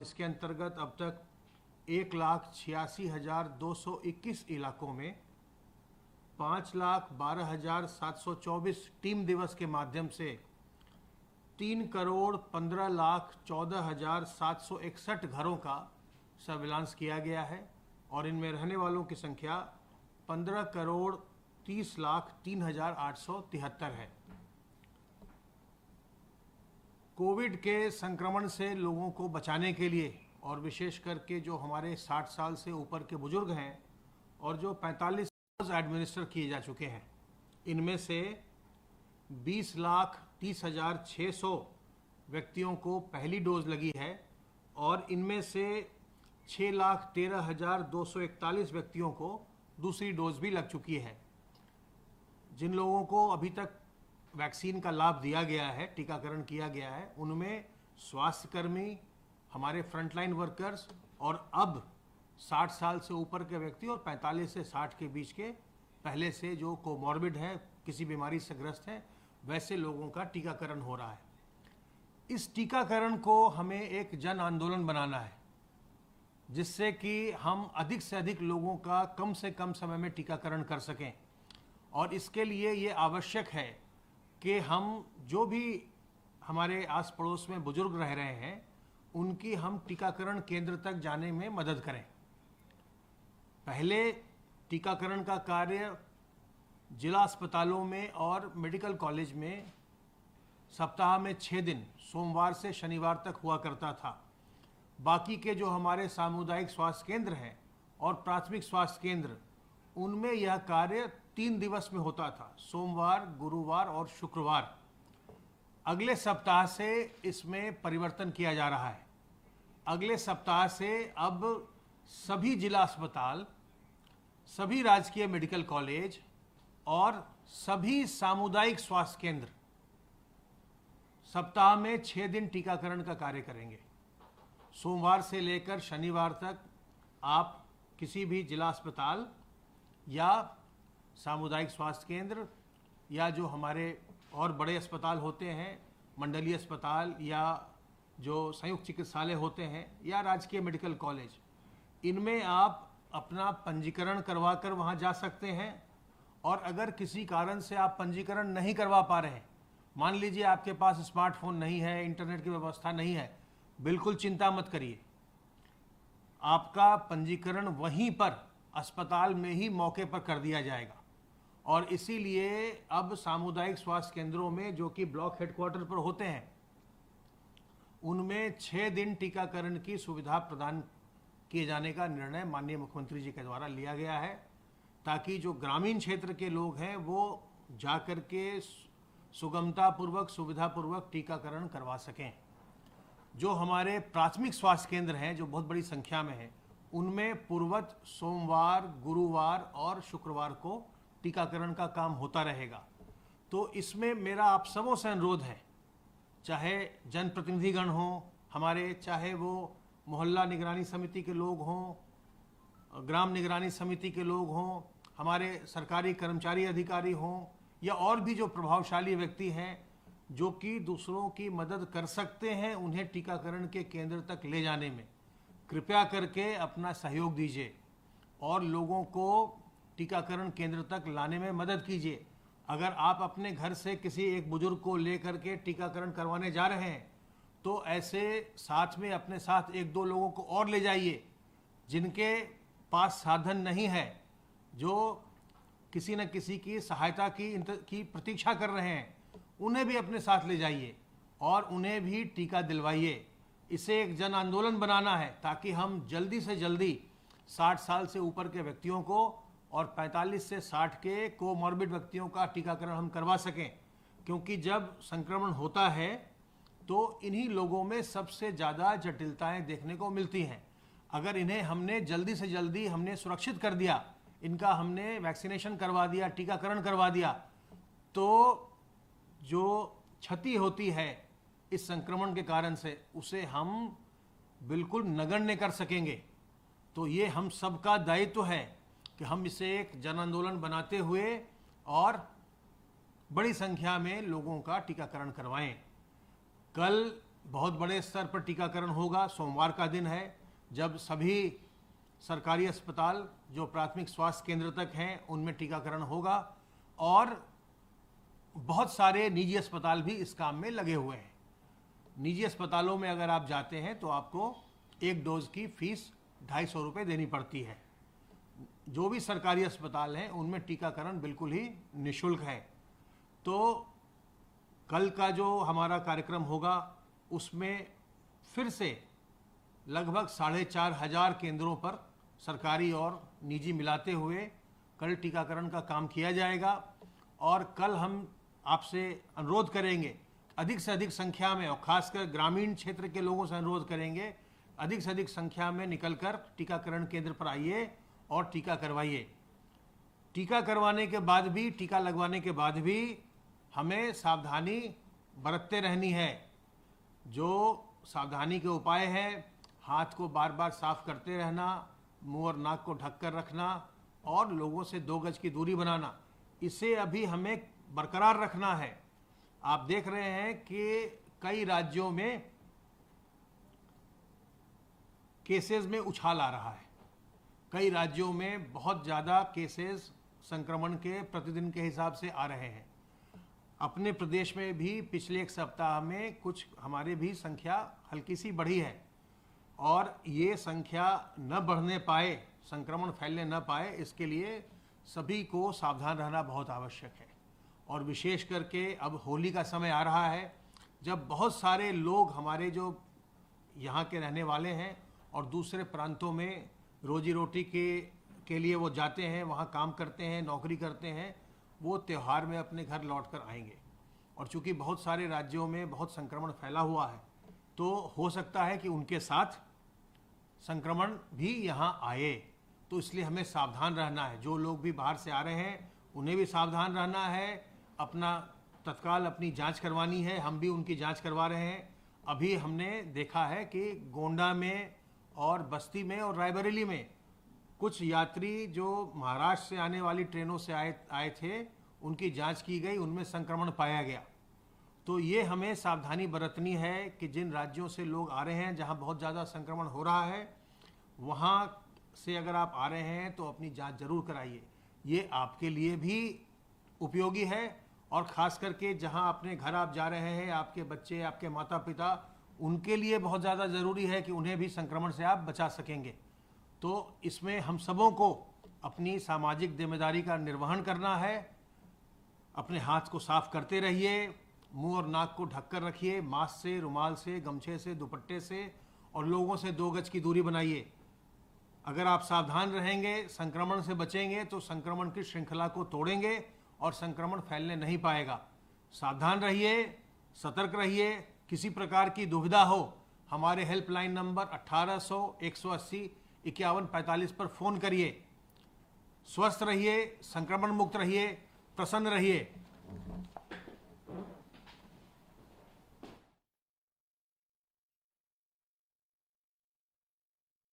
इसके अंतर्गत अब तक 1,86,221 इलाकों में 5,12,724 टीम दिवस के माध्यम से 3,15,14,761 घरों का सर्विलांस किया गया है और इनमें रहने वालों की संख्या 15,30,03,873 है। कोविड के संक्रमण से लोगों को बचाने के लिए और विशेष करके जो हमारे 60 साल से ऊपर के बुजुर्ग हैं और जो 45 एडमिनिस्टर किए जा चुके हैं, इनमें से 20,30,600 व्यक्तियों को पहली डोज लगी है और इनमें से 6,13,241 व्यक्तियों को दूसरी डोज भी लग चुकी है। जिन लोगों को अभी तक वैक्सीन का लाभ दिया गया है, टीकाकरण किया गया है, उनमें स्वास्थ्यकर्मी, हमारे फ्रंटलाइन वर्कर्स और अब 60 साल से ऊपर के व्यक्ति और 45 से 60 के बीच के पहले से जो कोमॉर्बिड हैं, किसी बीमारी से ग्रस्त हैं, वैसे लोगों का टीकाकरण हो रहा है। इस टीकाकरण को हमें एक जन आंदोलन बनाना है, जिससे कि हम अधिक से अधिक लोगों का कम से कम समय में टीकाकरण कर सकें। और इसके लिए ये आवश्यक है कि हम जो भी हमारे आस पड़ोस में बुजुर्ग रह रहे हैं, उनकी हम टीकाकरण केंद्र तक जाने में मदद करें। पहले टीकाकरण का कार्य जिला अस्पतालों में और मेडिकल कॉलेज में सप्ताह में 6 दिन, सोमवार से शनिवार तक हुआ करता था। बाकी के जो हमारे सामुदायिक स्वास्थ्य केंद्र हैं और प्राथमिक स्वास्थ्य केंद्र, उनमें यह कार्य 3 दिवस में होता था, सोमवार, गुरुवार और शुक्रवार। अगले सप्ताह से इसमें परिवर्तन किया जा रहा है। अगले सप्ताह से अब सभी जिला अस्पताल, सभी राजकीय मेडिकल कॉलेज और सभी सामुदायिक स्वास्थ्य केंद्र सप्ताह में 6 दिन टीकाकरण का कार्य करेंगे। सोमवार से लेकर शनिवार तक आप किसी भी जिला अस्पताल या सामुदायिक स्वास्थ्य केंद्र या जो हमारे और बड़े अस्पताल होते हैं, मंडलीय अस्पताल या जो संयुक्त चिकित्सालय होते हैं या राजकीय मेडिकल कॉलेज, इनमें आप अपना पंजीकरण करवा कर वहाँ जा सकते हैं। और अगर किसी कारण से आप पंजीकरण नहीं करवा पा रहे हैं, मान लीजिए आपके पास स्मार्टफोन नहीं है, इंटरनेट की व्यवस्था नहीं है, बिल्कुल चिंता मत करिए, आपका पंजीकरण वहीं पर अस्पताल में ही मौके पर कर दिया जाएगा। और इसीलिए अब सामुदायिक स्वास्थ्य केंद्रों में, जो कि ब्लॉक हेडक्वार्टर पर होते हैं, उनमें 6 दिन टीकाकरण की सुविधा प्रदान किए जाने का निर्णय माननीय मुख्यमंत्री जी के द्वारा लिया गया है, ताकि जो ग्रामीण क्षेत्र के लोग हैं वो जाकर के सुगमतापूर्वक, सुविधापूर्वक टीकाकरण करवा सकें। जो हमारे प्राथमिक स्वास्थ्य केंद्र हैं, जो बहुत बड़ी संख्या में हैं, उनमें पूर्वत सोमवार, गुरुवार और शुक्रवार को टीकाकरण का काम होता रहेगा। तो इसमें मेरा आप सबों से अनुरोध है, चाहे जनप्रतिनिधिगण हों हमारे, चाहे वो मोहल्ला निगरानी समिति के लोग हों, ग्राम निगरानी समिति के लोग हों, हमारे सरकारी कर्मचारी अधिकारी हों, या और भी जो प्रभावशाली व्यक्ति हैं जो कि दूसरों की मदद कर सकते हैं उन्हें टीकाकरण के केंद्र तक ले जाने में, कृपया करके अपना सहयोग दीजिए और लोगों को टीकाकरण केंद्र तक लाने में मदद कीजिए। अगर आप अपने घर से किसी एक बुजुर्ग को लेकर के टीकाकरण करवाने जा रहे हैं, तो ऐसे साथ में अपने साथ 1-2 लोगों को और ले जाइए जिनके पास साधन नहीं है, जो किसी न किसी की सहायता की प्रतीक्षा कर रहे हैं, उन्हें भी अपने साथ ले जाइए और उन्हें भी टीका दिलवाइए। इसे एक जन आंदोलन बनाना है, ताकि हम जल्दी से जल्दी 60 साल से ऊपर के व्यक्तियों को और 45 से 60 के कोमॉर्बिड व्यक्तियों का टीकाकरण हम करवा सकें। क्योंकि जब संक्रमण होता है तो इन्हीं लोगों में सबसे ज़्यादा जटिलताएं देखने को मिलती हैं। अगर इन्हें हमने जल्दी से जल्दी सुरक्षित कर दिया, इनका हमने वैक्सीनेशन करवा दिया, टीकाकरण करवा दिया, तो जो क्षति होती है इस संक्रमण के कारण से, उसे हम बिल्कुल नगण्य कर सकेंगे। तो ये हम सबका दायित्व है कि हम इसे एक जन आंदोलन बनाते हुए और बड़ी संख्या में लोगों का टीकाकरण करवाएं। कल बहुत बड़े स्तर पर टीकाकरण होगा। सोमवार का दिन है जब सभी सरकारी अस्पताल जो प्राथमिक स्वास्थ्य केंद्र तक हैं उनमें टीकाकरण होगा, और बहुत सारे निजी अस्पताल भी इस काम में लगे हुए हैं। निजी अस्पतालों में अगर आप जाते हैं तो आपको एक डोज की फीस 250 रुपये देनी पड़ती है। जो भी सरकारी अस्पताल हैं उनमें टीकाकरण बिल्कुल ही निःशुल्क है। तो कल का जो हमारा कार्यक्रम होगा उसमें फिर से लगभग 4,500 केंद्रों पर सरकारी और निजी मिलाते हुए कल टीकाकरण का काम किया जाएगा। और कल हम आपसे अनुरोध करेंगे अधिक से अधिक संख्या में, और खासकर ग्रामीण क्षेत्र के लोगों से अनुरोध करेंगे अधिक से अधिक संख्या में निकलकर टीकाकरण केंद्र पर आइए और टीका करवाइए। टीका करवाने के बाद भी, टीका लगवाने के बाद भी हमें सावधानी बरतते रहनी है। जो सावधानी के उपाय हैं, हाथ को बार बार साफ करते रहना, मुंह और नाक को ढककर रखना और लोगों से 2 गज की दूरी बनाना, इसे अभी हमें बरकरार रखना है। आप देख रहे हैं कि कई राज्यों में केसेस में उछाल आ रहा है। कई राज्यों में बहुत ज़्यादा केसेस संक्रमण के प्रतिदिन के हिसाब से आ रहे हैं। अपने प्रदेश में भी पिछले 1 सप्ताह में कुछ हमारे भी संख्या हल्की सी बढ़ी है, और ये संख्या न बढ़ने पाए, संक्रमण फैलने न पाए, इसके लिए सभी को सावधान रहना बहुत आवश्यक है। और विशेष करके अब होली का समय आ रहा है जब बहुत सारे लोग हमारे जो यहाँ के रहने वाले हैं और दूसरे प्रांतों में रोजी रोटी के लिए वो जाते हैं, वहाँ काम करते हैं, नौकरी करते हैं, वो त्यौहार में अपने घर लौट कर आएंगे। और चूँकि बहुत सारे राज्यों में बहुत संक्रमण फैला हुआ है तो हो सकता है कि उनके साथ संक्रमण भी यहाँ आए। तो इसलिए हमें सावधान रहना है। जो लोग भी बाहर से आ रहे हैं उन्हें भी सावधान रहना है, अपना तत्काल अपनी जांच करवानी है। हम भी उनकी जांच करवा रहे हैं। अभी हमने देखा है कि गोंडा में और बस्ती में और रायबरेली में कुछ यात्री जो महाराष्ट्र से आने वाली ट्रेनों से आए थे, उनकी जांच की गई, उनमें संक्रमण पाया गया। तो ये हमें सावधानी बरतनी है कि जिन राज्यों से लोग आ रहे हैं जहां बहुत ज़्यादा संक्रमण हो रहा है, वहां से अगर आप आ रहे हैं तो अपनी जांच जरूर कराइए। ये आपके लिए भी उपयोगी है, और ख़ास करके जहां अपने घर आप जा रहे हैं, आपके बच्चे, आपके माता पिता, उनके लिए बहुत ज़्यादा ज़रूरी है कि उन्हें भी संक्रमण से आप बचा सकेंगे। तो इसमें हम सबों को अपनी सामाजिक जिम्मेदारी का निर्वहन करना है। अपने हाथ को साफ करते रहिए, मुंह और नाक को ढककर रखिए, मास्क से, रुमाल से, गमछे से, दुपट्टे से, और लोगों से 2 गज की दूरी बनाइए। अगर आप सावधान रहेंगे, संक्रमण से बचेंगे, तो संक्रमण की श्रृंखला को तोड़ेंगे और संक्रमण फैलने नहीं पाएगा। सावधान रहिए, सतर्क रहिए। किसी प्रकार की दुविधा हो, हमारे हेल्पलाइन नंबर 1800 180 5145 पर फ़ोन करिए। स्वस्थ रहिए, संक्रमण मुक्त रहिए, प्रसन्न रहिए।